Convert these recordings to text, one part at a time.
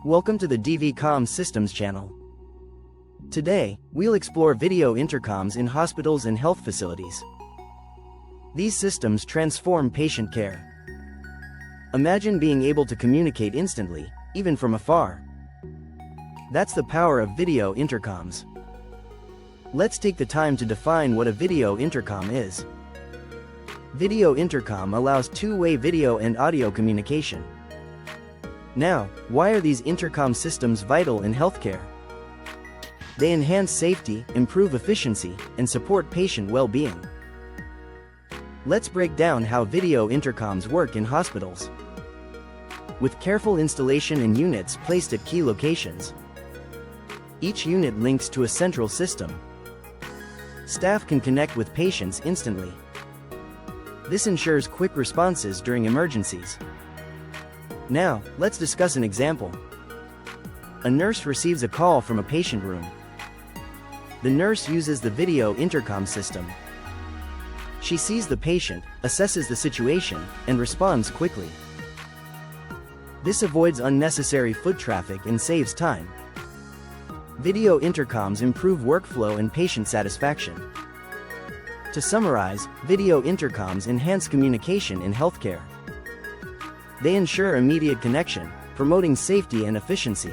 Welcome to the Comm Systems channel. Today, we'll explore video intercoms in hospitals and health facilities. These systems transform patient care. Imagine being able to communicate instantly, even from afar. That's the power of video intercoms. Let's take the time to define what a video intercom is. Video intercom allows two-way video and audio communication. Now, why are these intercom systems vital in healthcare? They enhance safety, improve efficiency, and support patient well-being. Let's break down how video intercoms work in hospitals. With careful installation in units placed at key locations. Each unit links to a central system. Staff can connect with patients instantly. This ensures quick responses during emergencies. Now, let's discuss an example. A nurse receives a call from a patient room. The nurse uses the video intercom system. She sees the patient, assesses the situation, and responds quickly. This avoids unnecessary foot traffic and saves time. Video intercoms improve workflow and patient satisfaction. To summarize, video intercoms enhance communication in healthcare. They ensure immediate connection, promoting safety and efficiency.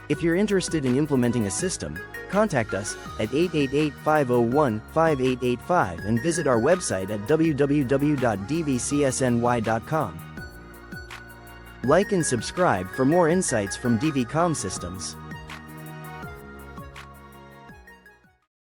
If you're interested in implementing a system, contact us at 888-501-5885 and visit our website at www.dvcsny.com. Like and subscribe for more insights from Comm Systems.